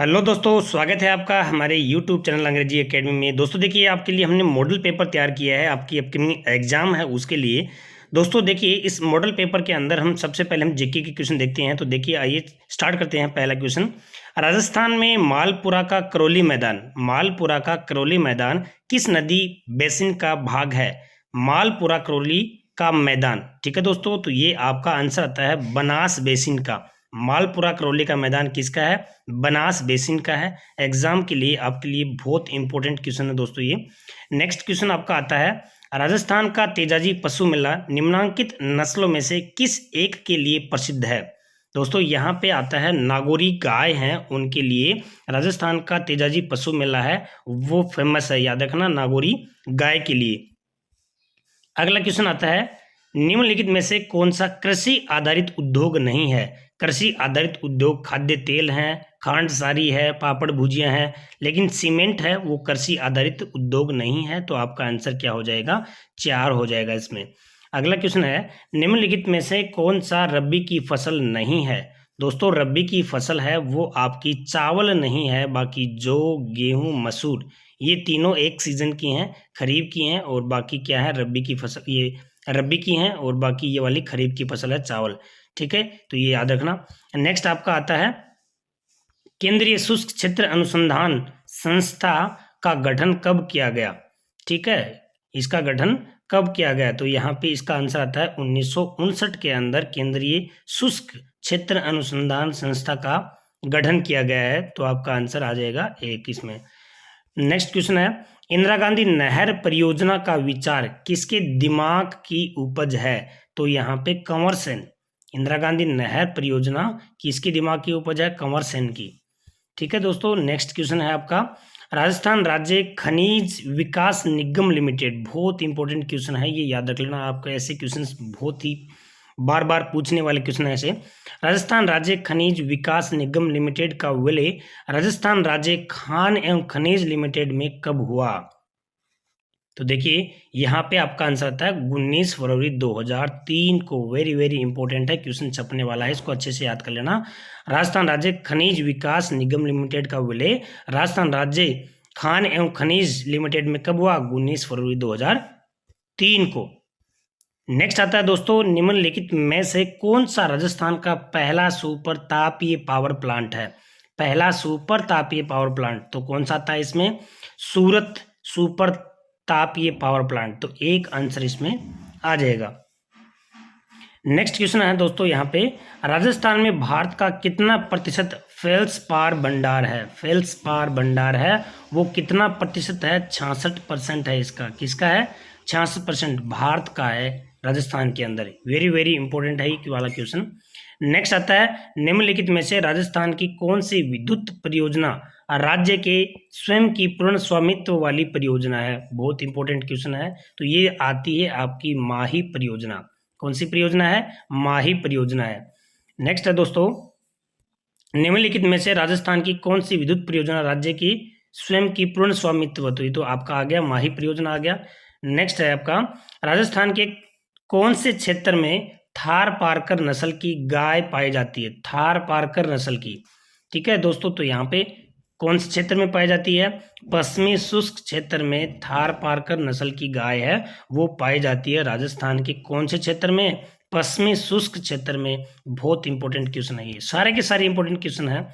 Hello दोस्तों, स्वागत है आपका हमारे YouTube चैनल अंग्रेजी एकेडमी में। दोस्तों देखिए, आपके लिए हमने मॉडल पेपर तैयार किया है, आपकी अपकमिंग एग्जाम है उसके लिए। दोस्तों देखिए, इस मॉडल पेपर के अंदर हम सबसे पहले हम जीके के क्वेश्चन देखते हैं। तो देखिए, आइए स्टार्ट करते हैं। पहला क्वेश्चन, राजस्थान में मालपुरा का करौली मैदान किस नदी बेसिन का भाग है? मालपुरा करौली का मैदान, ठीक है दोस्तों। तो ये आपका आंसर आता है बनास बेसिन का। मालपुरा करौली का मैदान किसका है? बनास बेसिन का है। एग्जाम के लिए आपके लिए बहुत इंपॉर्टेंट क्वेश्चन है दोस्तों ये। नेक्स्ट क्वेश्चन आपका आता है, राजस्थान का तेजाजी पशु मेला निम्नांकित नस्लों में से किस एक के लिए प्रसिद्ध है? दोस्तों यहाँ पे आता है नागौरी गाय हैं उनके लिए राजस्थान का तेजाजी पशु मेला है वो फेमस है, याद रखना, नागौरी गाय के लिए। अगला क्वेश्चन आता है, निम्नलिखित में से कौन सा कृषि आधारित उद्योग नहीं है? कृषि आधारित उद्योग खाद्य तेल हैं, खांड सारी है, पापड़ भुजिया हैं, लेकिन सीमेंट है वो कृषि आधारित उद्योग नहीं है। तो आपका आंसर क्या हो जाएगा? 4 हो जाएगा इसमें। अगला क्वेश्चन है, निम्नलिखित में से कौन सा रबी की फसल नहीं है? दोस्तों रबी की फसल है वो आपकी चावल नहीं है, बाकी जौ, गेहूं, मसूर ये तीनों एक सीजन की हैं, खरीफ की हैं, और बाकी क्या है, रबी की फसल, ये रबी की हैं और बाकी ये वाली खरीफ की फसल है, चावल। ठीक है, तो ये याद रखना। नेक्स्ट आपका आता है, केंद्रीय शुष्क क्षेत्र अनुसंधान संस्था का गठन कब किया गया? ठीक है, इसका गठन कब किया गया? तो यहाँ पे इसका आंसर आता है 1959 के अंदर केंद्रीय शुष्क क्षेत्र अनुसंधान संस्था का गठन किया गया है। तो आपका आंसर आ जाएगा 1 इसमें। नेक्स्ट क्वेश्चन है, इंदिरा गांधी नहर परियोजना का विचार किसके दिमाग की उपज है? तो यहाँ पे कंवर सेन। इंदिरा गांधी नहर परियोजना किसके दिमाग की उपज है? कंवर सेन की। ठीक है दोस्तों, नेक्स्ट क्वेश्चन है आपका, राजस्थान राज्य खनिज विकास निगम लिमिटेड, बहुत इंपॉर्टेंट क्वेश्चन है ये, याद रख लेना। आपको ऐसे क्वेश्चंस बहुत ही बार बार पूछने वाले क्वेश्चन है ऐसे। राजस्थान राज्य खनिज विकास निगम लिमिटेड का विलय राजस्थान राज्य खान एवं खनिज लिमिटेड में कब हुआ? तो देखिए यहाँ पे आपका आंसर आता है 19 फरवरी 2003 को। वेरी वेरी इंपॉर्टेंट है, क्वेश्चन छपने वाला है, इसको अच्छे से याद कर लेना। राजस्थान राज्य खनिज विकास निगम लिमिटेड का विलय राजस्थान राज्य खान एवं खनिज लिमिटेड में कब हुआ? 19 फरवरी 2003 को। नेक्स्ट आता है दोस्तों, निम्नलिखित में से कौन सा राजस्थान का पहला सुपर तापीय पावर प्लांट है? पहला सुपर तापीय पावर प्लांट तो कौन सा आता है इसमें? सूरत सुपर तापीय पावर प्लांट। तो 1 आंसर इसमें आ जाएगा। नेक्स्ट क्वेश्चन है दोस्तों, यहाँ पे राजस्थान में भारत का कितना प्रतिशत फेल्सपार भंडार है? फेल्सपार भंडार है वो कितना प्रतिशत है? 66% है इसका। किसका है? 66% भारत का है राजस्थान के अंदर। वेरी वेरी इंपॉर्टेंट है ये वाला क्वेश्चन। नेक्स्ट आता है, निम्नलिखित में से राजस्थान की कौन सी विद्युत परियोजना राज्य के स्वयं की पूर्ण स्वामित्व वाली परियोजना है? बहुत इंपॉर्टेंट क्वेश्चन है। तो ये आती है आपकी माही परियोजना। कौन सी परियोजना है? माही परियोजना है। नेक्स्ट है दोस्तों, निम्नलिखित में से राजस्थान की कौन सी विद्युत परियोजना राज्य की स्वयं की पूर्ण स्वामित्व? तो ये तो आपका आ गया, माही परियोजना आ गया। नेक्स्ट है आपका, राजस्थान के कौन से क्षेत्र में थार पारकर नस्ल की गाय पाई जाती है? थार पारकर नस्ल की। ठीक है दोस्तों, तो यहाँ पे कौन से क्षेत्र में पाई जाती है? पश्चिमी शुष्क क्षेत्र में थार पारकर नस्ल की गाय है वो पाई जाती है। राजस्थान के कौन से क्षेत्र में? पश्चिमी शुष्क क्षेत्र में। बहुत इंपॉर्टेंट क्वेश्चन है ये, सारे के सारे इंपॉर्टेंट क्वेश्चन है।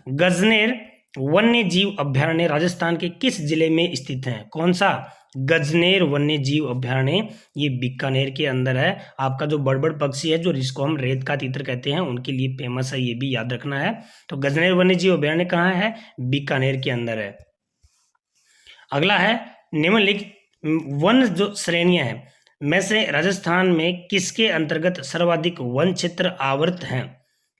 गजनेर वन्य जीव अभ्यारण्य राजस्थान के किस जिले में स्थित है? कौन सा? गजनेर वन्य जीव अभ्यारण्य ये बीकानेर के अंदर है। आपका जो बड़ पक्षी है, जो जिसको हम रेत का तीतर कहते हैं, उनके लिए फेमस है, ये भी याद रखना है। तो गजनेर वन्य जीव अभ्यारण्य कहाँ है? बीकानेर के अंदर है। अगला है, निम्नलिखित वन जो श्रेणियां हैं में से राजस्थान में किसके अंतर्गत सर्वाधिक वन क्षेत्र आवृत हैं?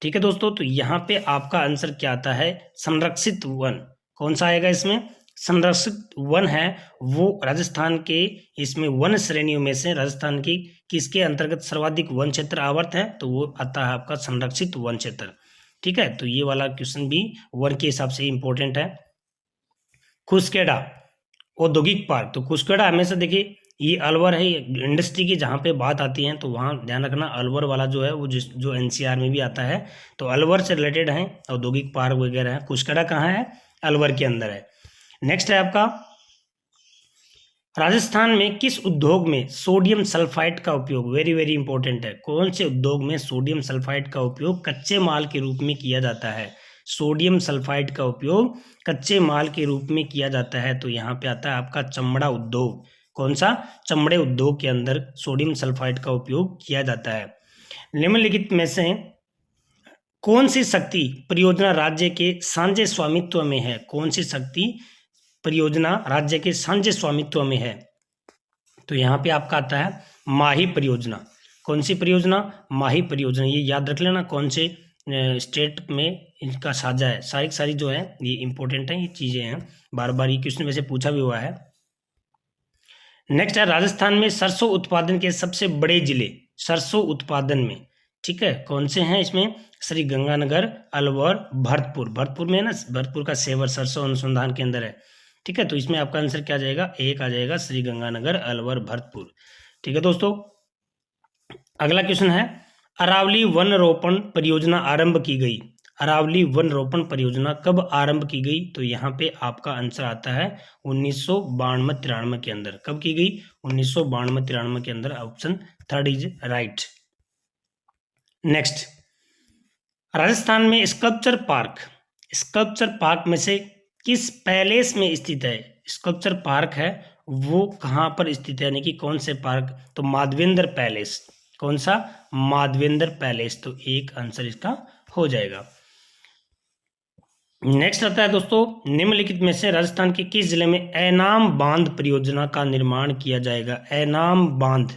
ठीक है दोस्तों, तो यहाँ पे आपका आंसर क्या आता है? संरक्षित वन। कौन सा आएगा इसमें? संरक्षित वन है वो राजस्थान के, इसमें वन श्रेणियों में से राजस्थान की किसके अंतर्गत सर्वाधिक वन क्षेत्र आवर्त है? तो वो आता है आपका संरक्षित वन क्षेत्र। ठीक है, तो ये वाला क्वेश्चन भी वन के हिसाब से इंपॉर्टेंट है। खुसखेड़ा औद्योगिक पार्क, तो खुसखेड़ा हमेशा देखिए ये अलवर है, इंडस्ट्री की जहाँ पे बात आती है तो वहाँ ध्यान रखना, अलवर वाला जो है वो जो एनसीआर में भी आता है, तो अलवर से रिलेटेड है, औद्योगिक पार्क वगैरह है। कुशकड़ा कहाँ है? अलवर के अंदर है। नेक्स्ट है आपका, राजस्थान में किस उद्योग में सोडियम सल्फाइड का उपयोग, वेरी वेरी इंपॉर्टेंट है, कौन से उद्योग में सोडियम सल्फाइड का उपयोग कच्चे माल के रूप में किया जाता है? सोडियम सल्फाइड का उपयोग कच्चे माल के रूप में किया जाता है, तो यहाँ पे आता है आपका चमड़ा उद्योग। कौन सा? चमड़े उद्योग के अंदर सोडियम सल्फाइड का उपयोग किया जाता है। निम्नलिखित में से कौन सी शक्ति परियोजना राज्य के साझे स्वामित्व में है? कौन सी शक्ति परियोजना राज्य के साझे स्वामित्व में है? तो यहाँ पे आपका आता है माही परियोजना। कौन सी परियोजना? माही परियोजना। ये याद रख लेना कौन से स्टेट में इनका साझा है। सारी जो है ये इंपॉर्टेंट है, ये चीजें हैं, बार बार ये क्वेश्चन वैसे पूछा भी हुआ है। नेक्स्ट है, राजस्थान में सरसों उत्पादन के सबसे बड़े जिले, सरसों उत्पादन में, ठीक है, कौन से हैं इसमें? श्री गंगानगर, अलवर, भरतपुर। भरतपुर में है ना, भरतपुर का सेवर सरसों अनुसंधान के अंदर है, ठीक है। तो इसमें आपका आंसर क्या आ जाएगा? एक आ जाएगा, श्री गंगानगर, अलवर, भरतपुर। ठीक है दोस्तों, अगला क्वेश्चन है, अरावली वन रोपण परियोजना आरंभ की गई। अरावली वन रोपण परियोजना कब आरंभ की गई? तो यहाँ पे आपका आंसर आता है 1992-93 के अंदर। कब की गई? 1992-93 के अंदर। Option third is right. Next, Rajasthan में स्कल्पचर पार्क में से किस पैलेस में स्थित है? स्कल्पचर पार्क है वो कहाँ पर स्थित है, यानी कि कौन से पार्क? तो माधवेंद्र पैलेस। कौन सा? माधवेंद्र पैलेस। तो एक आंसर इसका हो जाएगा। नेक्स्ट आता है दोस्तों, निम्नलिखित में से राजस्थान के किस जिले में ऐनाम बांध परियोजना का निर्माण किया जाएगा? ऐनाम बांध,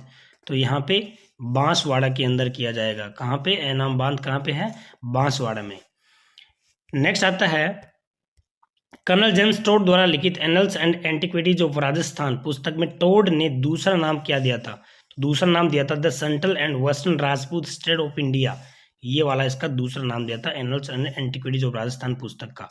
तो यहाँ पे बांसवाड़ा के अंदर किया जाएगा। कहाँ पे? ऐनाम बांध कहाँ पे है? बांसवाड़ा में। नेक्स्ट आता है, कर्नल जेम्स टोड द्वारा लिखित annuls and antiquities of Rajasthan पुस्तक में टोड ने दूसरा नाम क्या दिया था? तो दूसरा नाम दिया था the central and western Rajput state of India. ये वाला इसका दूसरा नाम दिया था annuls and antiquities of Rajasthan पुस्तक का,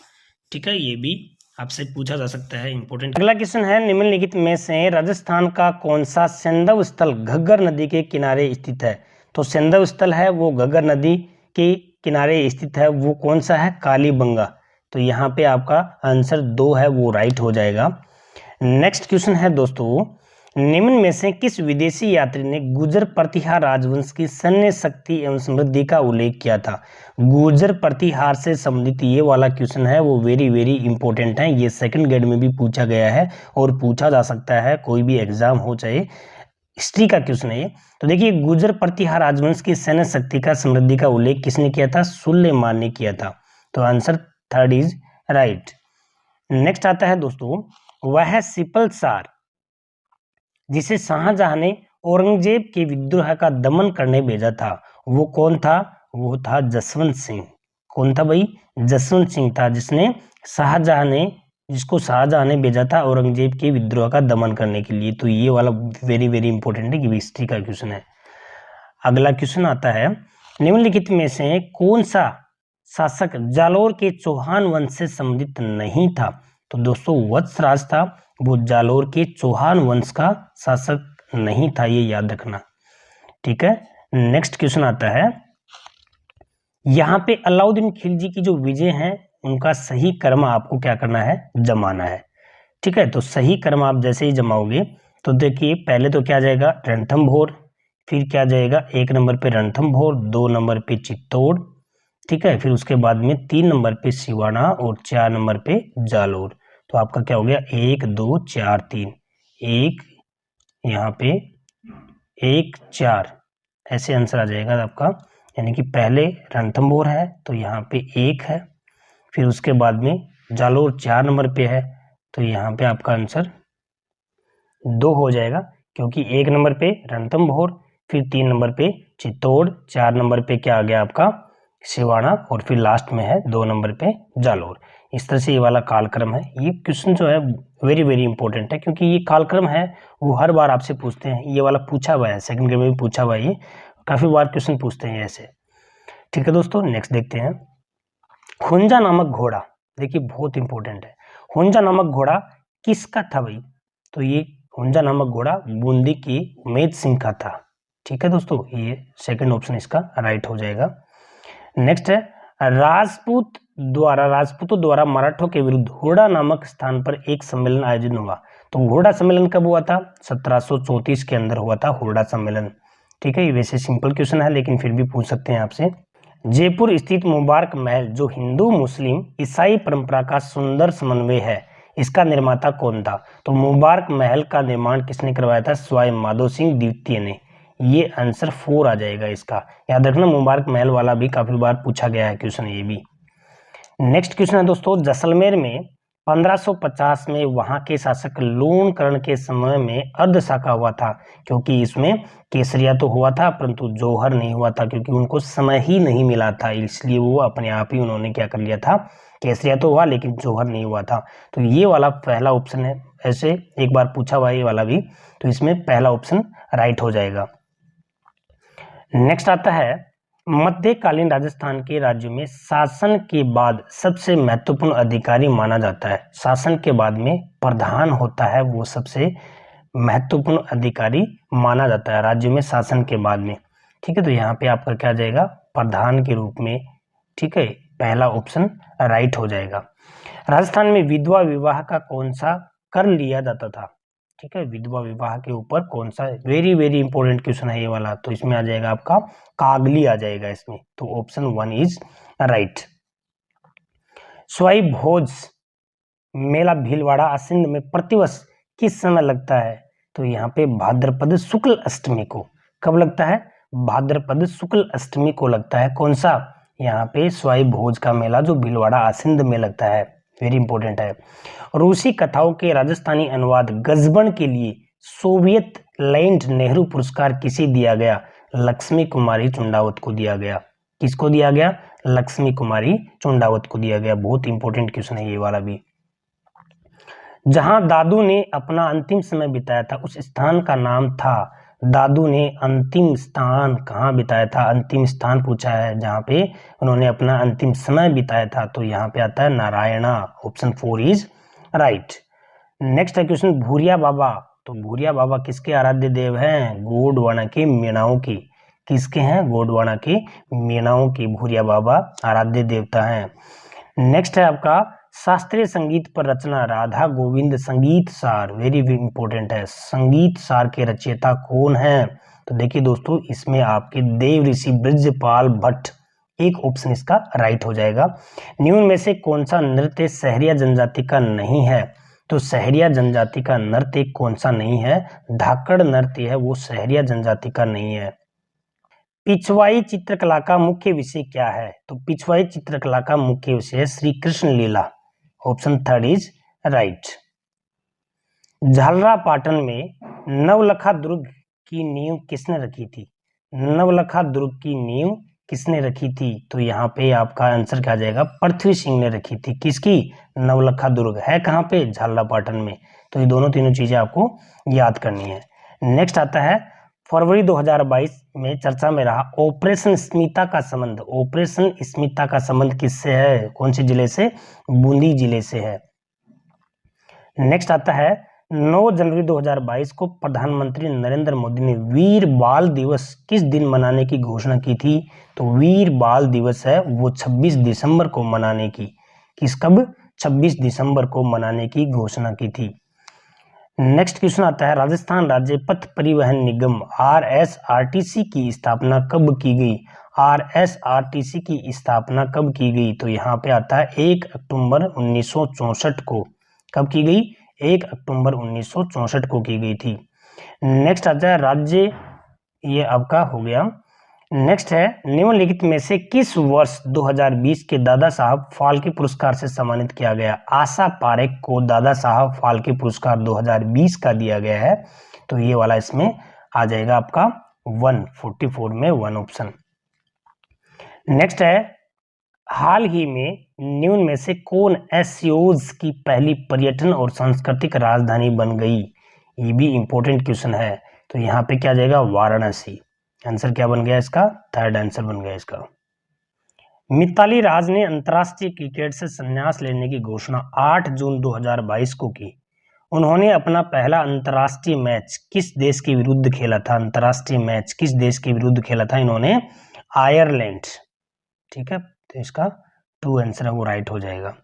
ठीक है। ये भी आपसे पूछा जा सकता है, इंपॉर्टेंट। अगला क्वेश्चन है, निम्नलिखित में से राजस्थान का कौन सा सैंधव स्थल घग्गर नदी के किनारे स्थित है? तो सैंधव स्थल है वो घग्गर नदी के किनारे स्थित है, वो कौन सा है? कालीबंगा। तो यहाँ पे आपका आंसर 2 है, वो राइट हो जाएगा। नेक्स्ट क्वेश्चन है दोस्तों, निम्न में से किस विदेशी यात्री ने गुर्जर प्रतिहार राजवंश की सैन्य शक्ति एवं समृद्धि का उल्लेख किया था? गुर्जर प्रतिहार से संबंधित ये वाला क्वेश्चन है वो वेरी वेरी इंपॉर्टेंट है। ये सेकंड ग्रेड में भी पूछा गया है और पूछा जा सकता है, कोई भी एग्जाम हो, चाहे हिस्ट्री का क्वेश्चन है ये। तो देखिए, गुर्जर प्रतिहार राजवंश की सैन्य शक्ति का समृद्धि का उल्लेख किसने किया था? सुलेमान ने किया था। तो answer third is right. Next आता है दोस्तों, वह सिपल सार जिसे शाहजहां ने औरंगजेब के विद्रोह का दमन करने भेजा था, वो कौन था? वो था जसवंत सिंह। कौन था भाई? जसवंत सिंह था, जिसको शाहजहां ने भेजा था औरंगजेब के विद्रोह का दमन करने के लिए। तो ये वाला वेरी वेरी इंपॉर्टेंट है, कि हिस्ट्री का क्वेश्चन है। अगला क्वेश्चन आता है, निम्नलिखित में से कौन सा शासक जालोर के चौहान वंश से संबंधित नहीं था? तो दोस्तों वत्सराज था, वो जालोर के चौहान वंश का शासक नहीं था, ये याद रखना, ठीक है। नेक्स्ट क्वेश्चन आता है, यहाँ पे अलाउद्दीन खिलजी की जो विजय हैं उनका सही क्रम आपको क्या करना है? जमाना है, ठीक है। तो सही क्रम आप जैसे ही जमाओगे तो देखिए, पहले तो क्या जाएगा? रणथंभौर, फिर क्या जाएगा? 1 नंबर पे रणथंभौर, 2 नंबर पे चित्तौड़, ठीक है, फिर उसके बाद में 3 नंबर पे सिवाना और 4 नंबर पे जालोर। तो आपका क्या हो गया? 1 2 4 3, 1 यहाँ पे 1 4, ऐसे आंसर आ जाएगा आपका। यानी कि पहले रणथंभौर है तो यहाँ पे 1 है, फिर उसके बाद में जालोर 4 नंबर पे है, तो यहाँ पे आपका आंसर 2 हो जाएगा, क्योंकि 1 नंबर पे रणथंभौर, फिर 3 नंबर पे चित्तौड़, 4 नंबर पे क्या आ गया आपका? सिवाना, और फिर लास्ट में है 2 नंबर पे जालोर। इस तरह से ये वाला कालक्रम है। ये क्वेश्चन जो है वेरी वेरी इंपॉर्टेंट है, क्योंकि ये कालक्रम है वो हर बार आपसे पूछते हैं। ये वाला पूछा हुआ है, सेकंड ग्रेड में भी पूछा हुआ है, ये काफी बार क्वेश्चन पूछते हैं ऐसे, ठीक है दोस्तों। नेक्स्ट देखते हैं, हुंजा नामक घोड़ा, देखिए बहुत इंपॉर्टेंट है। हुंजा नामक घोड़ा किसका था भाई? तो ये हुंजा नामक घोड़ा बूंदी की उमेद सिंह का था। ठीक है दोस्तों, ये सेकंड ऑप्शन इसका राइट हो जाएगा। नेक्स्ट है राजपूतों द्वारा मराठों के विरुद्ध हुड़ा नामक स्थान पर एक सम्मेलन आयोजित हुआ। तो हुड़ा सम्मेलन कब हुआ था? 1734 के अंदर हुआ था हुड़ा सम्मेलन। ठीक है, ये वैसे सिंपल क्वेश्चन है लेकिन फिर भी पूछ सकते हैं आपसे। जयपुर स्थित मुबारक महल जो हिंदू मुस्लिम ईसाई परंपरा का सुंदर समन्वय है, इसका निर्माता कौन था? तो मुबारक महल का निर्माण किसने करवाया था? स्वयं माधो सिंह द्वितीय ने। ये आंसर 4 आ जाएगा इसका। याद रखना, मुबारक महल वाला भी काफी बार पूछा गया है क्वेश्चन ये भी। नेक्स्ट क्वेश्चन है दोस्तों, जैसलमेर में 1550 में वहां के शासक लूणकरण के समय में अर्धशाखा हुआ था, क्योंकि इसमें केसरिया तो हुआ था परंतु जौहर नहीं हुआ था, क्योंकि उनको समय ही नहीं मिला था, इसलिए वो अपने आप ही उन्होंने क्या कर लिया था, केसरिया तो हुआ लेकिन जौहर नहीं हुआ था। तो ये वाला पहला ऑप्शन है, ऐसे एक बार पूछा हुआ ये वाला भी, तो इसमें पहला ऑप्शन राइट हो जाएगा। नेक्स्ट आता है, मध्यकालीन राजस्थान के राज्यों में शासन के बाद सबसे महत्वपूर्ण अधिकारी माना जाता है। शासन के बाद में प्रधान होता है, वो सबसे महत्वपूर्ण अधिकारी माना जाता है राज्यों में शासन के बाद में। ठीक है, तो यहाँ पे आपका क्या जाएगा? प्रधान के रूप में। ठीक है, पहला ऑप्शन राइट हो जाएगा। राजस्थान में विधवा विवाह का कौन सा कर लिया जाता था? ठीक है, विधवा विवाह के ऊपर कौन सा, वेरी वेरी इंपॉर्टेंट क्वेश्चन है ये वाला। तो इसमें आ जाएगा आपका कागली आ जाएगा इसमें, तो ऑप्शन 1 इज राइट। स्वाई भोज मेला भीलवाड़ा आसिंद में प्रतिवर्ष किस समय लगता है? तो यहाँ पे भाद्रपद शुक्ल अष्टमी को। कब लगता है? भाद्रपद शुक्ल अष्टमी को लगता है। कौन सा? यहाँ पे स्वाई भोज का मेला जो भीलवाड़ा आसिंद में लगता है, वेरी इंपॉर्टेंट है। रूसी कथाओं के राजस्थानी अनुवाद गजबन के लिए सोवियत लैंड नेहरू पुरस्कार किसे दिया गया? लक्ष्मी कुमारी चुंडावत को दिया गया। किसको दिया गया? लक्ष्मी कुमारी चुंडावत को दिया गया। बहुत इंपॉर्टेंट क्वेश्चन है ये वाला भी। जहां दादू ने अपना अंतिम समय बिताया था उस स्थान का नाम था, दादू ने अंतिम स्थान कहाँ बिताया था? अंतिम स्थान पूछा है जहाँ पे उन्होंने अपना अंतिम समय बिताया था, तो यहाँ पे आता है Narayana. Option 4 is right. Next है क्वेश्चन, भूरिया बाबा। तो भूरिया बाबा किसके आराध्य देव हैं? गोंडवाना के मीणाओं की। किसके हैं? गोंडवाना के मीणाओं की भूरिया बाबा आराध्य देवता हैं। नेक्स्ट है आपका, शास्त्रीय संगीत पर रचना राधा गोविंद संगीत सार, वेरी इंपॉर्टेंट है। संगीत सार के रचयिता कौन है? तो देखिए दोस्तों, इसमें आपके देव ऋषि ब्रजपाल भट्ट, एक ऑप्शन इसका राइट हो जाएगा। निम्न में से कौन सा नृत्य सहरिया जनजाति का नहीं है? तो सहरिया जनजाति का नृत्य कौन सा नहीं है? धाकड़ नृत्य है, वो सहरिया जनजाति का नहीं है। पिछवाई चित्रकला का मुख्य विषय क्या है? तो पिछवाई चित्रकला का मुख्य विषय है श्री कृष्ण लीला। Option 3 is right. झालरापाटन में नवलखा दुर्ग की नींव किसने रखी थी? नवलखा दुर्ग की नींव किसने रखी थी? तो यहाँ पे आपका आंसर क्या जाएगा? पृथ्वी सिंह ने रखी थी। किसकी? नवलखा दुर्ग है कहाँ पे? झालरापाटन में। तो ये दोनों तीनों चीजें आपको याद करनी है। नेक्स्ट आता है, फरवरी 2022 में चर्चा में रहा ऑपरेशन स्मिता का संबंध। ऑपरेशन स्मिता का संबंध किससे है? कौन से जिले से? बूंदी जिले से है। नेक्स्ट आता है, 9 जनवरी 2022 को प्रधानमंत्री नरेंद्र मोदी ने वीर बाल दिवस किस दिन मनाने की घोषणा की थी? तो वीर बाल दिवस है वो 26 दिसंबर को मनाने की। कब? 26 दिसंबर को मनाने की घोषणा की थी। नेक्स्ट क्वेश्चन आता है, राजस्थान राज्य पथ परिवहन निगम RSRTC की स्थापना कब की गई? RSRTC की स्थापना कब की गई? तो यहाँ पे आता है 1 अक्टूबर 1964 को। कब की गई? 1 अक्टूबर 1964 को की गई थी। नेक्स्ट आता है राज्य, ये आपका हो गया। नेक्स्ट है, निम्नलिखित में से किस वर्ष 2020 के दादा साहब फाल्के पुरस्कार से सम्मानित किया गया? आशा पारेख को दादा साहब फाल्के पुरस्कार 2020 का दिया गया है। तो ये वाला इसमें आ जाएगा आपका 144 में 1 ऑप्शन। नेक्स्ट है, हाल ही में निम्न में से कौन एशियोज की पहली पर्यटन और सांस्कृतिक राजधानी बन गई? ये भी इंपॉर्टेंट क्वेश्चन है। तो यहाँ पे क्या जाएगा? वाराणसी। आंसर क्या बन गया इसका? 3rd आंसर बन गया इसका। मिताली राज ने अंतर्राष्ट्रीय क्रिकेट से संन्यास लेने की घोषणा 8 जून 2022 को की। उन्होंने अपना पहला अंतर्राष्ट्रीय मैच किस देश के विरुद्ध खेला था? अंतर्राष्ट्रीय मैच किस देश के विरुद्ध खेला था इन्होंने? आयरलैंड। ठीक है, तो इसका 2 आंसर है वो राइट हो जाएगा।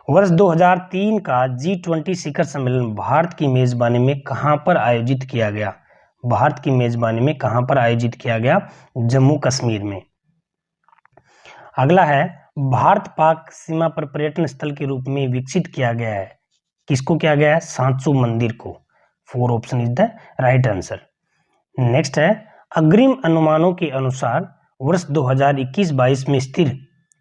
वर्ष 2003 का G20 शिखर सम्मेलन भारत की मेजबानी में कहां पर आयोजित किया गया? भारत की मेजबानी में कहां पर आयोजित किया गया? जम्मू कश्मीर में। अगला है, भारत पाक सीमा पर पर्यटन स्थल के रूप में विकसित किया गया है। किसको किया गया है? सांचो मंदिर को। 4 option is the right answer. Next है, अग्रिम अनुमानों के अनुसार वर्ष 2021-22 में स्थिर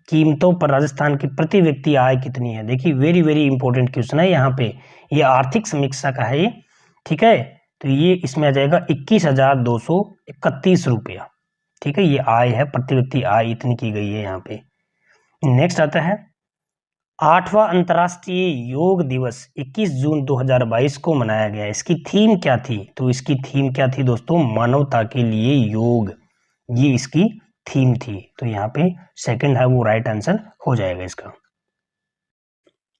कीमतों पर राजस्थान की प्रति व्यक्ति आय कितनी है? देखिए वेरी वेरी इंपॉर्टेंट क्वेश्चन है यहाँ पे, ये आर्थिक समीक्षा का है ये। ठीक है, तो ये इसमें आ जाएगा 21,231 रुपया। ठीक है, ये आय है, प्रति व्यक्ति आय इतनी की गई है यहाँ पे। नेक्स्ट आता है, 8वां अंतर्राष्ट्रीय योग दिवस 21 जून 2022 को मनाया गया। इसकी थीम क्या थी? तो इसकी थीम क्या थी दोस्तों? मानवता के लिए योग, ये इसकी थीम थी। तो यहाँ पे सेकंड है वो राइट आंसर हो जाएगा इसका।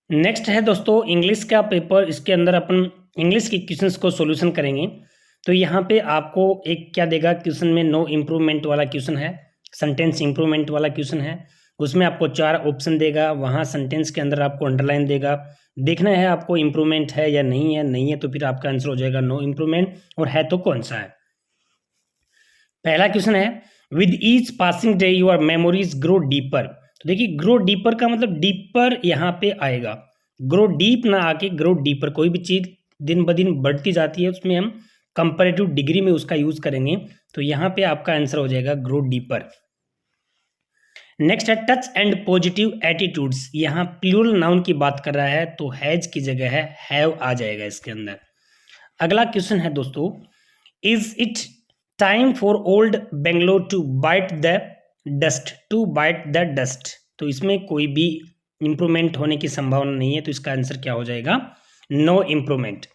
नेक्स्ट है दोस्तों इंग्लिश का पेपर, इसके अंदर अपन इंग्लिश के क्वेश्चंस को सॉल्यूशन करेंगे। तो यहाँ पे आपको एक क्या देगा क्वेश्चन में? नो इम्प्रूवमेंट वाला क्वेश्चन है, सेंटेंस इम्प्रूवमेंट वाला क्वेश्चन है। उसमें आपको 4 ऑप्शन देगा, वहाँ सेंटेंस के अंदर आपको अंडरलाइन देगा। देखना है आपको इम्प्रूवमेंट है या नहीं है, नहीं है तो फिर आपका आंसर हो जाएगा नो इम्प्रूवमेंट, और है तो कौन सा है। पहला क्वेश्चन है, with each passing day your memories grow deeper. तो देखिए ग्रो डीपर का मतलब डीपर यहाँ पे आएगा, ग्रो डीप ना आके ग्रो डीपर। कोई भी चीज दिन ब दिन बढ़ती जाती है, उसमें हम कंपैरेटिव डिग्री में उसका यूज करेंगे। तो यहाँ पे आपका आंसर हो जाएगा ग्रो डीपर। नेक्स्ट है, टच एंड पॉजिटिव एटीट्यूड्स। यहाँ प्लूरल नाउन की बात कर रहा है, तो हैज की जगह है हैव आ जाएगा इसके अंदर। अगला क्वेश्चन है दोस्तों, is it time for old Bangalore to bite the dust? To bite the dust, तो इसमें कोई भी इंप्रूवमेंट होने की संभावना नहीं है, तो इसका आंसर क्या हो जाएगा? No improvement.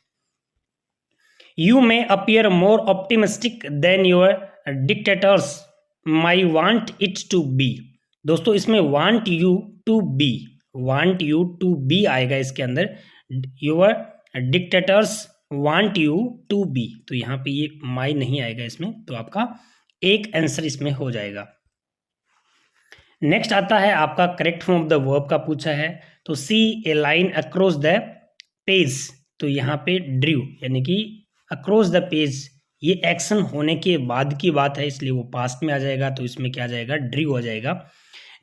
You may appear more optimistic than your dictators my want it to be. दोस्तों इसमें want you to be, want you to be आएगा इसके अंदर, your dictators want you to be. तो यहाँ पे ये माई नहीं आएगा इसमें, तो आपका एक आंसर इसमें हो जाएगा। नेक्स्ट आता है आपका correct form of the verb का पूछा है। तो सी ए लाइन अक्रॉस द पेज, तो यहाँ पे ड्रू यानी कि अक्रॉस द पेज, ये एक्शन होने के बाद की बात है, इसलिए वो पास्ट में आ जाएगा, तो इसमें क्या आ जाएगा? ड्रू हो जाएगा।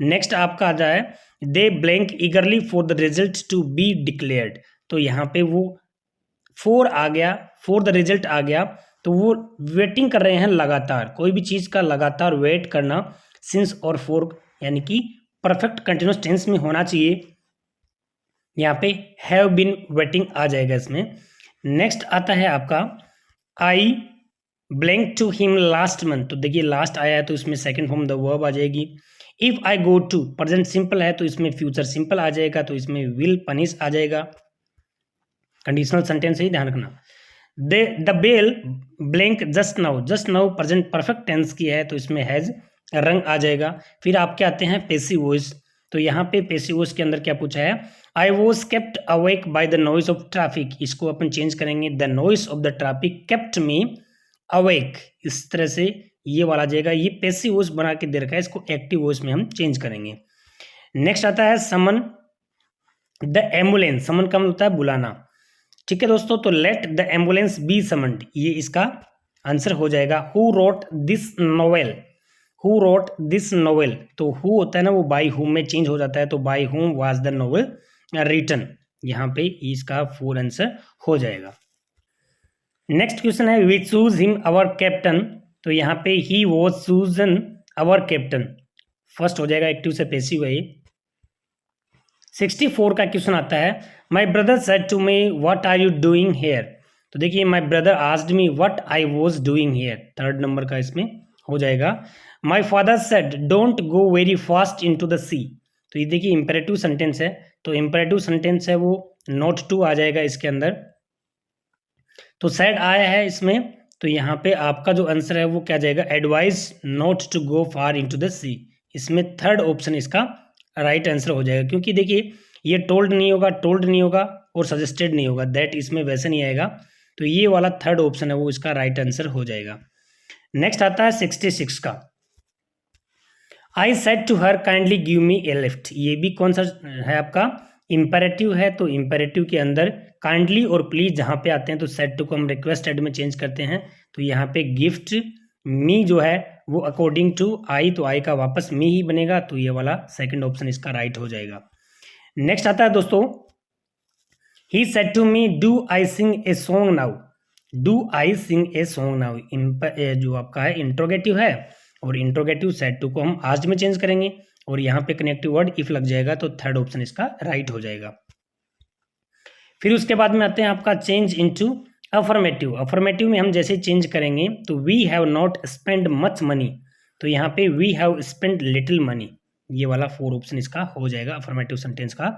नेक्स्ट आपका आ जाए, they blank eagerly for the result to be declared. तो यहाँ पे वो फॉर आ गया, फॉर द रिजल्ट आ गया, तो वो वेटिंग कर रहे हैं लगातार, कोई भी चीज़ का लगातार वेट करना। सिंस और फॉर यानी कि परफेक्ट कंटिन्यूस टेंस में होना चाहिए, यहाँ पे हैव बीन वेटिंग आ जाएगा इसमें। नेक्स्ट आता है आपका, I blank to him last month. तो देखिए लास्ट आया है, तो इसमें सेकंड फॉर्म द वर्ब आ जाएगी। If I go to, present simple है, तो इसमें फ्यूचर सिंपल आ जाएगा, तो इसमें विल पनिश आ जाएगा। कंडीशनल सेंटेंस ही ध्यान रखना। The bell blank just now present perfect tense की है, तो इसमें हैज रंग आ जाएगा। फिर आपके आते हैं पैसिव वॉइस, तो यहाँ पे पैसिव वॉइस के अंदर क्या पूछा है? I was kept awake by the noise of traffic. इसको अपन चेंज करेंगे, the noise of the traffic kept me awake. इस तरह से ये वाला जाएगा, ये पैसिव वॉइस बना के दे रखा है, इसको एक्टिव वॉइस में हम चेंज करेंगे। नेक्स्ट आता है समन द एम्बुलेंस। समन का मतलब होता है बुलाना, ठीक है दोस्तों। तो let the ambulance be summoned, ये इसका आंसर हो जाएगा। Who wrote this novel, who wrote this novel, तो हु होता है ना वो बाय हुम में चेंज हो जाता है, तो by whom was the novel written, यहाँ पे इसका फुल आंसर हो जाएगा। नेक्स्ट क्वेश्चन है, we choose him our captain. तो यहाँ पे ही was chosen our captain, first हो जाएगा, एक्टिव से पैसिव है। 64 का क्वेश्चन आता है, my brother said to me what are you doing here. तो देखिए my brother asked me what I was doing here, third number का इसमें हो जाएगा। My father said don't go very fast into the sea. तो ये देखिए imperative sentence है, तो इंपेरेटिव सेंटेंस है वो नोट टू आ जाएगा इसके अंदर। तो सेड आया है इसमें, तो यहाँ पे आपका जो आंसर है वो क्या जाएगा? Advise not to go far into the sea. इसमें थर्ड ऑप्शन इसका राइट आंसर हो जाएगा, क्योंकि देखिए ये टोल्ड नहीं होगा, टोल्ड नहीं होगा, और सजेस्टेड नहीं होगा, दैट इसमें वैसे नहीं आएगा। तो ये वाला थर्ड ऑप्शन है वो इसका राइट आंसर हो जाएगा। नेक्स्ट आता है 66 का। I said to her kindly give me a lift. ये भी कौन सा है आपका, इंपेरेटिव है। तो इंपेरेटिव के अंदर काइंडली और प्लीज जहाँ पे आते हैं तो सेड टू को हम रिक्वेस्टेड में चेंज करते हैं। तो यहाँ पे गिफ्ट मी जो है वो अकॉर्डिंग टू आई, तो आई का वापस मी ही बनेगा। तो ये वाला सेकंड ऑप्शन इसका राइट हो जाएगा। नेक्स्ट आता है दोस्तों, he said to me do I sing a song now. Do I sing a song now जो आपका है इंट्रोगेटिव है, और इंट्रोगेटिव सेड टू को हम आज में चेंज करेंगे और यहाँ पे कनेक्टिव वर्ड इफ लग जाएगा तो थर्ड ऑप्शन इसका राइट हो जाएगा। फिर उसके बाद में आते हैं आपका चेंज इनटू अफर्मेटिव। अफर्मेटिव में हम जैसे चेंज करेंगे तो we have not spend much money, तो यहाँ पे we have spend little money. ये वाला 4 ऑप्शन इसका हो जाएगा अफर्मेटिव सेंटेंस का।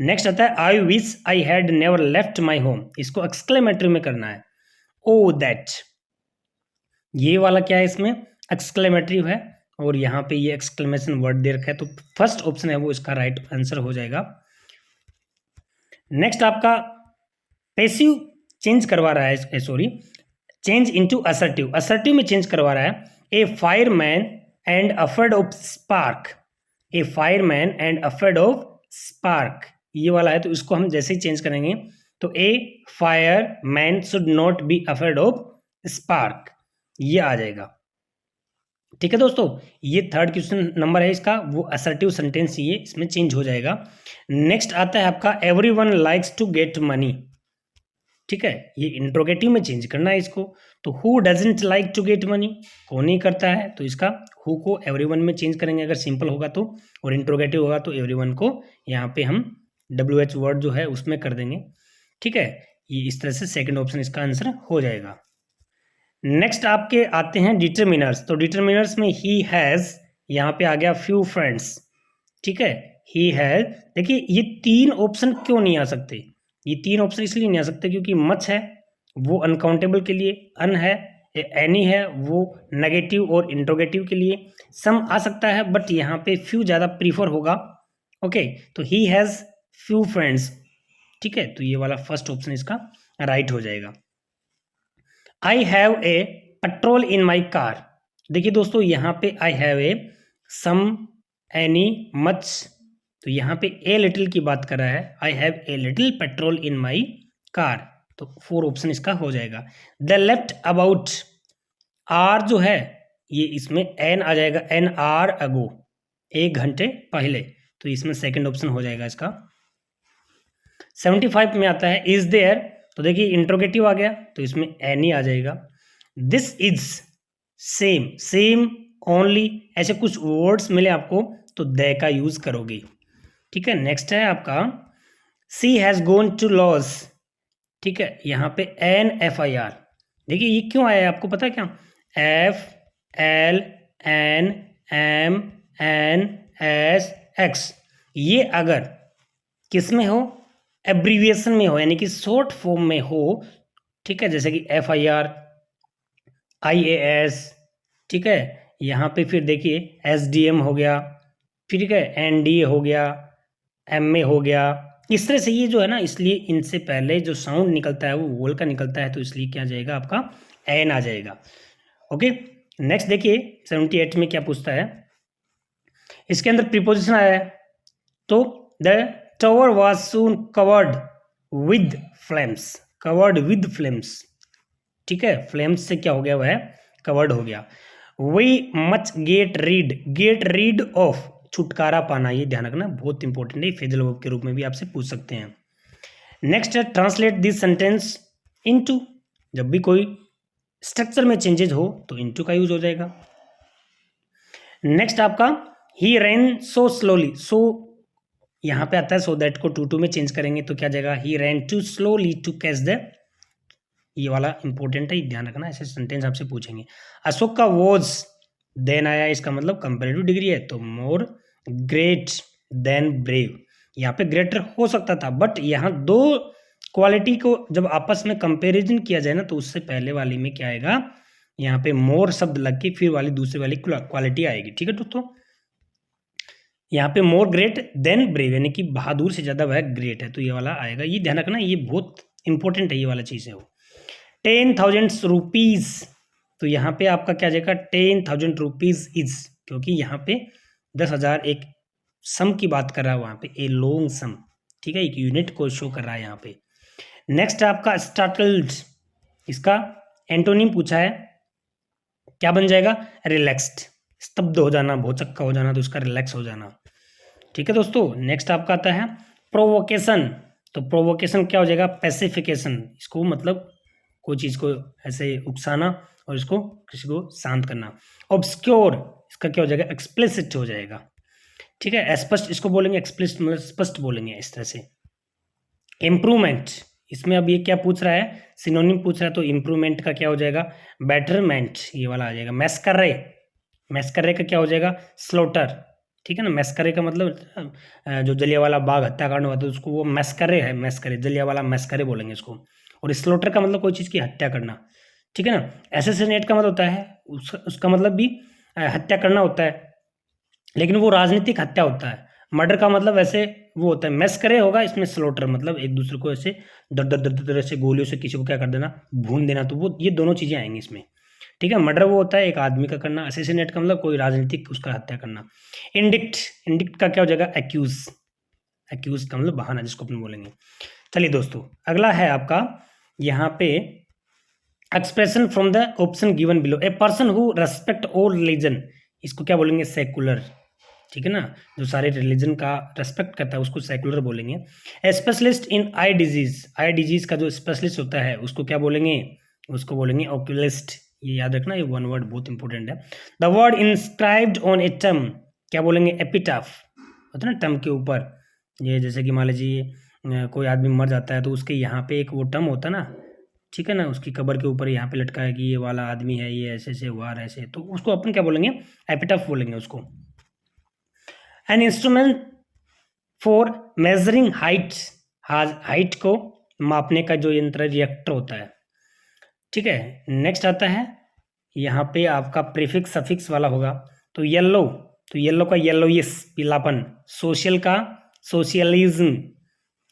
नेक्स्ट आता है I wish I had never left my home. इसको एक्सक्लेमेटरी में करना है, ओ दैट। ये वाला क्या है, इसमें एक्सक्लेमेटरी है और यहाँ पे ये एक्सक्लेमेशन वर्ड दे रखा है, तो फर्स्ट ऑप्शन है वो इसका राइट आंसर हो जाएगा। नेक्स्ट आपका पैसिव चेंज करवा रहा है, sorry change into assertive. Assertive में चेंज करवा रहा है, a fireman and afraid of spark. A fireman and afraid of spark ये वाला है, तो इसको हम जैसे ही चेंज करेंगे तो a fireman should not be afraid of spark, ये आ जाएगा। ठीक है दोस्तों, ये थर्ड क्वेश्चन नंबर है इसका, वो असर्टिव सेंटेंस ये इसमें चेंज हो जाएगा। नेक्स्ट आता है आपका everyone likes to get money. ठीक है, ये इंट्रोगेटिव में चेंज करना है इसको। तो who doesn't like to get money, कौन नहीं करता है, तो इसका हु को एवरीवन में चेंज करेंगे अगर सिंपल होगा तो, और इंट्रोगेटिव होगा तो एवरीवन को यहाँ पे हम WH वर्ड जो है उसमें कर देंगे। ठीक है, ये इस तरह से सेकंड ऑप्शन इसका आंसर हो जाएगा। नेक्स्ट आपके आते हैं डिटरमिनर्स। तो डिटरमिनर्स में ही हैज़, यहाँ पे आ गया फ्यू फ्रेंड्स। ठीक है, ही हैज़, देखिए ये 3 ऑप्शन क्यों नहीं आ सकते, ये 3 ऑप्शन इसलिए नहीं आ सकते क्योंकि मच है वो अनकाउंटेबल के लिए, अन है, एनी है वो नेगेटिव और इंट्रोगेटिव के लिए, सम आ सकता है बट यहाँ पे फ्यू ज़्यादा प्रीफर होगा। ओके, तो ही हैज़ फ्यू फ्रेंड्स। ठीक है, तो ये वाला फर्स्ट ऑप्शन इसका राइट हो जाएगा। I have a petrol in my car. देखिए दोस्तों, यहाँ पे I have a, some, any, much, तो यहाँ पे ए लिटिल की बात कर रहा है। आई have a little petrol in my car, तो 4 ऑप्शन इसका हो जाएगा। द लेफ्ट अबाउट, आर जो है ये इसमें एन आ जाएगा, एन आर अगो, 1 घंटे पहले, तो इसमें सेकंड ऑप्शन हो जाएगा इसका। 75 में आता है इज देयर, तो देखिए इंट्रोगेटिव आ गया तो इसमें एनी आ जाएगा। This is, same, same, only, ऐसे कुछ वर्ड्स मिले आपको तो दे का यूज करोगे। ठीक है, नेक्स्ट है आपका सी हैज गोन टू लॉस। ठीक है, यहाँ पे NFIR, देखिए ये क्यों आया है आपको पता है क्या, FLNMNSX, ये अगर किस में हो, एब्रीविएशन में हो, यानी कि शॉर्ट फॉर्म में हो। ठीक है, जैसे कि FIR, IAS। ठीक है, यहाँ पे फिर देखिए SDM हो गया, ठीक है, NDA हो गया, MA हो गया, इस तरह से ये जो है ना, इसलिए इनसे पहले जो साउंड निकलता है वो वोल का निकलता है, तो इसलिए क्या जाएगा आपका एन आ जाएगा। ओके, नेक्स्ट देखिए 78 में क्या पूछता है, इसके अंदर प्रीपोजिशन आया है, तो the tower was soon covered with flames, covered with flames. ठीक है, फ्लेम्स से क्या हो गया, वह कवर्ड हो गया। We much get rid of, छुटकारा पाना, ये ध्यान रखना बहुत इंपॉर्टेंट है, फेजल वर्ब के रूप में भी आपसे पूछ सकते हैं। नेक्स्ट है ट्रांसलेट दिस सेंटेंस इनटू, जब भी कोई स्ट्रक्चर में चेंजेस हो तो इनटू का यूज हो जाएगा। नेक्स्ट आपका ही रैन सो स्लोली, सो यहाँ पे आता है सो दैट को टू में चेंज करेंगे तो क्या जाएगा, he ran too slowly to catch the, ये वाला इंपॉर्टेंट है, ध्यान रखना, ऐसे सेंटेंस आपसे पूछेंगे। अशोक का वॉज देन आया, इसका मतलब कंपैरेटिव डिग्री है, तो मोर ग्रेट देन ब्रेव, यहाँ पे ग्रेटर हो सकता था बट यहाँ 2 क्वालिटी को जब आपस में कंपैरिजन किया जाए ना तो उससे पहले वाली में क्या आएगा, यहाँ पे मोर शब्द लग के फिर वाली दूसरी वाली क्वालिटी आएगी। ठीक है दोस्तों, यहाँ पे मोर ग्रेट देन ब्रेव, यानी कि बहादुर से ज़्यादा वह ग्रेट है, तो ये वाला आएगा। ये ध्यान रखना, ये बहुत इंपॉर्टेंट है, ये वाला चीज़ है वो। 10,000 रुपीज़, तो यहाँ पे आपका क्या जाएगा, 10,000 रुपीज़ इज, क्योंकि यहाँ पे 10,000 एक सम की बात कर रहा है, वहाँ पे ए लॉन्ग सम, ठीक है, एक यूनिट को शो कर रहा है यहाँ पे। नेक्स्ट है आपका स्टार्टल्ड, इसका एंटोनिम पूछा है, क्या बन जाएगा, रिलैक्स्ड, स्तब्ध हो जाना, भौचक्का हो जाना, तो उसका रिलैक्स हो जाना, ठीक है दोस्तों। नेक्स्ट आपका आता है प्रोवोकेशन, तो प्रोवोकेशन क्या हो जाएगा, पैसिफिकेशन, इसको मतलब कोई चीज़ को ऐसे उकसाना और इसको किसी को शांत करना। ऑब्स्क्योर, इसका क्या हो जाएगा, एक्सप्लिसिट हो जाएगा, ठीक है। स्पष्ट इसको बोलेंगे, एक्सप्लिसिट मतलब स्पष्ट बोलेंगे इस तरह से। इम्प्रूवमेंट, इसमें अब ये क्या पूछ रहा है, सिनोनिम पूछ रहा है, तो इम्प्रूवमेंट का क्या हो जाएगा, बेटरमेंट, ये वाला आ जाएगा। मैस्करे, मैस्करे का क्या हो जाएगा, स्लोटर, ठीक है ना। मैस्करे का मतलब जो जलियांवाला बाग हत्याकांड हुआ था उसको वो मैस्करे है, मैस्करे, जलियांवाला मैस्करे बोलेंगे इसको। और स्लोटर का मतलब कोई चीज़ की हत्या करना, ठीक है ना। असैसिनेट का मतलब होता है उसका मतलब भी हत्या करना होता है, लेकिन वो राजनीतिक हत्या होता है। मर्डर का मतलब वैसे वो होता है, मैस्करे होगा, इसमें स्लोटर मतलब एक दूसरे को ऐसे दर दर दर दर से गोलियों से किसी को क्या कर देना, भून देना, तो वो ये दोनों चीज़ें आएंगी इसमें, ठीक है। मर्डर वो होता है एक आदमी का करना, असैसिनेट का मतलब कोई राजनीतिक उसका हत्या करना। इंडिक्ट, इंडिक्ट का क्या हो जाएगा, एक्यूज, एक्यूज का मतलब बहाना जिसको अपन बोलेंगे। चलिए दोस्तों, अगला है आपका यहाँ पे expression from the option given below, a person who respect all religion, इसको क्या बोलेंगे, सेकुलर, ठीक है ना, जो सारे रिलीजन का रेस्पेक्ट करता है उसको सेकुलर बोलेंगे। A specialist in eye disease, eye disease का जो स्पेशलिस्ट होता है उसको क्या बोलेंगे, उसको बोलेंगे ऑक्यूलिस्ट, ये याद रखना, ये वन वर्ड बहुत इंपॉर्टेंट है। The word inscribed on a term, क्या बोलेंगे, एपिटाफ, होता है ना टर्म के ऊपर, ये जैसे कि मान लीजिए कोई आदमी मर जाता है तो उसके यहाँ पे एक वो टर्म होता है ना, ठीक है ना, उसकी कब्र के ऊपर यहाँ पे लटका है कि ये वाला आदमी है, ये ऐसे से हुआ ऐसे, तो उसको अपन क्या बोलेंगे, एपिटाफ बोलेंगे उसको। An instrument for measuring height, height को मापने का जो यंत्र, रिएक्टर होता है, ठीक है। नेक्स्ट आता है यहाँ पे आपका प्रीफिक्स सफिक्स वाला होगा, तो येलो, तो येलो का येलोइस, पीलापन। सोशल का सोशलिज्म,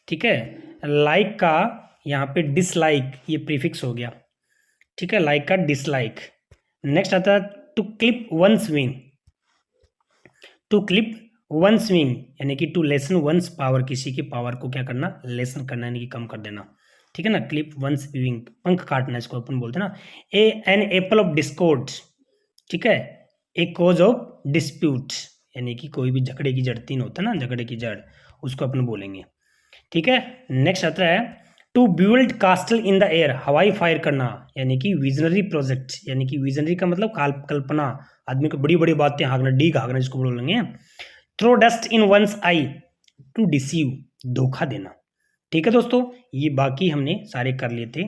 ठीक है। लाइक का यहाँ पे डिसलाइक, ये प्रीफिक्स हो गया, ठीक है, लाइक का डिसलाइक। नेक्स्ट आता है to clip one swing, to clip one swing यानी कि टू लेसन वंस पावर, किसी की पावर को क्या करना, लेसन करना यानी कि कम कर देना, ठीक है ना। क्लिप वन स्विंग, पंख काटना इसको अपन बोलते हैं ना। एन एप्पल ऑफ डिस्कॉर्ड, ठीक है, ए कॉज ऑफ डिस्प्यूट, यानी कि कोई भी झगड़े की जड़, तीन होता है ना, झगड़े की जड़, उसको अपन बोलेंगे, ठीक है। नेक्स्ट आता है to build castle in the air, हवाई फायर करना, यानी कि विजनरी प्रोजेक्ट, यानी कि विजनरी का मतलब कल्पना, आदमी को बड़ी बड़ी बातें हाँकना, डीग हाँकना जिसको बोलेंगे। Throw dust in one's eye, to deceive, धोखा देना, ठीक है दोस्तों। ये बाकी हमने सारे कर लिए थे।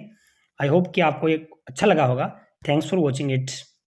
आई होप कि आपको ये अच्छा लगा होगा। Thanks for watching it.